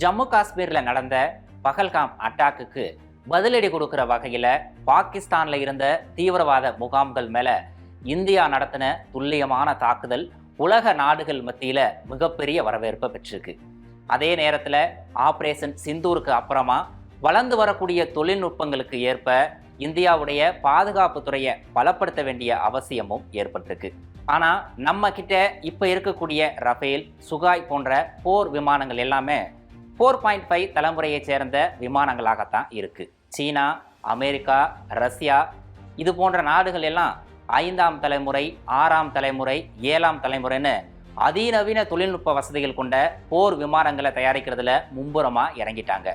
ஜம்மு காஷ்மீரில் நடந்த பகல்காம் அட்டாக்குக்கு பதிலடி கொடுக்கிற வகையில் பாகிஸ்தானில் இருந்த தீவிரவாத முகாம்கள் மேலே இந்தியா நடத்தின துல்லியமான தாக்குதல் உலக நாடுகள் மத்தியில் மிகப்பெரிய வரவேற்பை பெற்றிருக்கு. அதே நேரத்தில் ஆப்ரேஷன் சிந்தூருக்கு அப்புறமா வளர்ந்து வரக்கூடிய தொழில்நுட்பங்களுக்கு ஏற்ப இந்தியாவுடைய பாதுகாப்பு துறையை பலப்படுத்த வேண்டிய அவசியமும் ஏற்பட்டிருக்கு. ஆனால் நம்ம கிட்ட இப்போ இருக்கக்கூடிய ரஃபேல், சுகாய் போன்ற போர் விமானங்கள் எல்லாமே 4.5 தலைமுறையை சேர்ந்த விமானங்களாகத்தான் இருக்கு. சீனா, அமெரிக்கா, ரஷ்யா இது போன்ற நாடுகள் எல்லாம் 5ஆம் தலைமுறை, 6ஆம் தலைமுறை, 7ஆம் தலைமுறைன்னு அதிநவீன தொழில்நுட்ப வசதிகள் கொண்ட போர் விமானங்களை தயாரிக்கிறதுல மும்முரமாக இறங்கிட்டாங்க.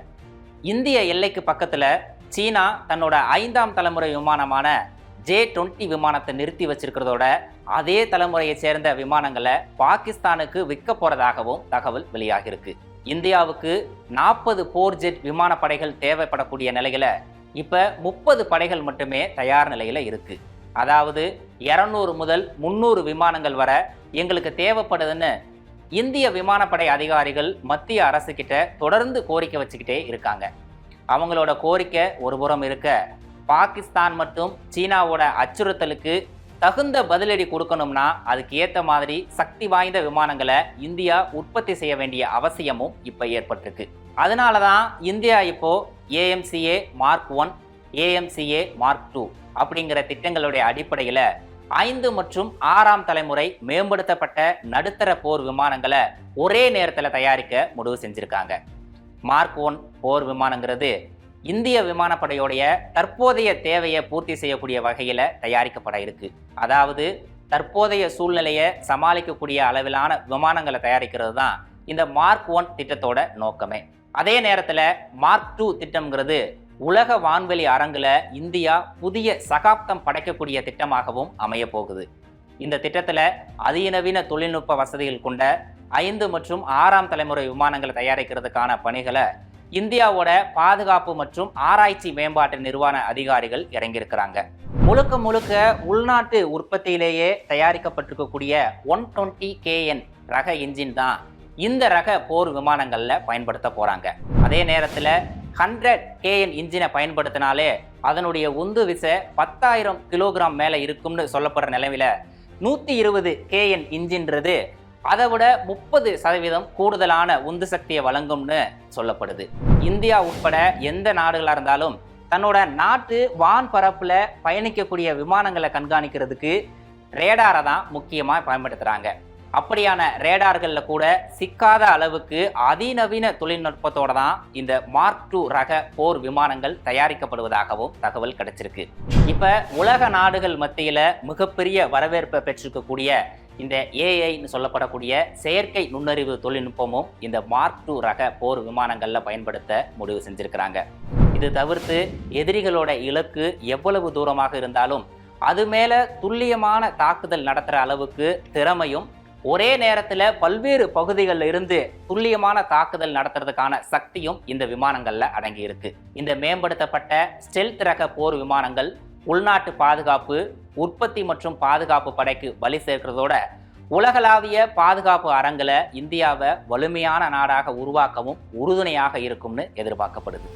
இந்திய எல்லைக்கு பக்கத்தில் சீனா தன்னோட 5ஆம் தலைமுறை விமானமான J-20 விமானத்தை நிறுத்தி வச்சிருக்கிறதோட அதே தலைமுறையை சேர்ந்த விமானங்களை பாகிஸ்தானுக்கு விற்க போறதாகவும் தகவல் வெளியாகிருக்கு. இந்தியாவுக்கு 40 போர் ஜெட் விமானப்படைகள் தேவைப்படக்கூடிய நிலையில இப்ப 30 படைகள் மட்டுமே தயார் நிலையில இருக்கு. அதாவது 200 முதல் 300 விமானங்கள் வர எங்களுக்கு தேவைப்படுதுன்னு இந்திய விமானப்படை அதிகாரிகள் மத்திய அரசு கிட்ட தொடர்ந்து கோரிக்கை வச்சுக்கிட்டே இருக்காங்க. அவங்களோட கோரிக்கை ஒரு புறம் இருக்க, பாகிஸ்தான் மற்றும் சீனாவோட அச்சுறுத்தலுக்கு தகுந்த பதிலடி கொடுக்கணும்னா அதுக்கு ஏற்ற மாதிரி சக்தி வாய்ந்த விமானங்களை இந்தியா உற்பத்தி செய்ய வேண்டிய அவசியமும் இப்போ ஏற்பட்டிருக்கு. அதனால தான் இந்தியா இப்போ AMCA Mark 1, AMCA Mark 2 அப்படிங்கிற திட்டங்களுடைய அடிப்படையில் 5 மற்றும் 6ஆம் தலைமுறை மேம்படுத்தப்பட்ட நடுத்தர போர் விமானங்களை ஒரே நேரத்தில் தயாரிக்க முடிவு செஞ்சிருக்காங்க. மார்க் 1 போர் விமானங்கிறது இந்திய விமானப்படையோடைய தற்போதைய தேவையை பூர்த்தி செய்யக்கூடிய வகையில் தயாரிக்கப்பட இருக்கு. அதாவது தற்போதைய சூழ்நிலையை சமாளிக்கக்கூடிய அளவிலான விமானங்களை தயாரிக்கிறது தான் இந்த மார்க் 1 திட்டத்தோட நோக்கமே. அதே நேரத்தில் மார்க் 2 திட்டம்ங்கிறது உலக வான்வெளி அரங்குல இந்தியா புதிய சகாப்தம் படைக்கக்கூடிய திட்டமாகவும் அமைய போகுது. இந்த திட்டத்தில் அதிநவீன தொழில்நுட்ப வசதிகள் கொண்ட 5 மற்றும் 6ஆம் தலைமுறை விமானங்களை தயாரிக்கிறதுக்கான பணிகளை இந்தியாவோட பாதுகாப்பு மற்றும் ஆராய்ச்சி மேம்பாட்டு நிறுவன அதிகாரிகள் இறங்கியிருக்கிறாங்க. முழுக்க முழுக்க உள்நாட்டு உற்பத்தியிலேயே தயாரிக்கப்பட்டிருக்கக்கூடிய 120 KN ரக இன்ஜின் தான் இந்த ரக போர் விமானங்கள்ல பயன்படுத்த போறாங்க. அதே நேரத்தில் 100 KN இன்ஜினை பயன்படுத்தினாலே அதனுடைய உந்து விசை 10,000 கிலோகிராம் மேலே இருக்கும்னு சொல்லப்படுற நிலையில 120 KN இன்ஜின்றது அதை விட 30% கூடுதலான உந்து சக்தியை வழங்கும்னு சொல்லப்படுது. இந்தியா உட்பட எந்த நாடுகளாக இருந்தாலும் தன்னோட நாட்டு வான் பரப்புல பயணிக்கக்கூடிய விமானங்களை கண்காணிக்கிறதுக்கு ரேடாரை தான் முக்கியமாக பயன்படுத்துகிறாங்க. அப்படியான ரேடார்களில் கூட சிக்காத அளவுக்கு அதிநவீன தொழில்நுட்பத்தோட தான் இந்த மார்க் 2 ரக போர் விமானங்கள் தயாரிக்கப்படுவதாகவும் தகவல் கிடைச்சிருக்கு. இப்போ உலக நாடுகள் மத்தியில் மிகப்பெரிய வரவேற்பை பெற்றிருக்கக்கூடிய இந்த ஏஐன்னு சொல்லப்படக்கூடிய செயற்கை நுண்ணறிவு தொழில்நுட்பமும் இந்த மார்க் 2 ரக போர் விமானங்களில் பயன்படுத்த முடிவு செஞ்சிருக்கிறாங்க. இது தவிர்த்து எதிரிகளோட இலக்கு எவ்வளவு தூரமாக இருந்தாலும் அது மேலே துல்லியமான தாக்குதல் நடத்துகிற அளவுக்கு திறமையும் ஒரே நேரத்தில் பல்வேறு பகுதிகளில் இருந்து துல்லியமான தாக்குதல் நடத்துறதுக்கான சக்தியும் இந்த விமானங்களில் அடங்கி இருக்கு. இந்த மேம்படுத்தப்பட்ட ஸ்டெல்த் ரக போர் விமானங்கள் உள்நாட்டு பாதுகாப்பு, உற்பத்தி மற்றும் பாதுகாப்பு படைக்கு வலி சேர்க்கிறதோட உலகளாவிய பாதுகாப்பு அரங்கில் இந்தியாவை வலிமையான நாடாக உருவாக்கவும் உறுதுணையாக இருக்கும்னு எதிர்பார்க்கப்படுது.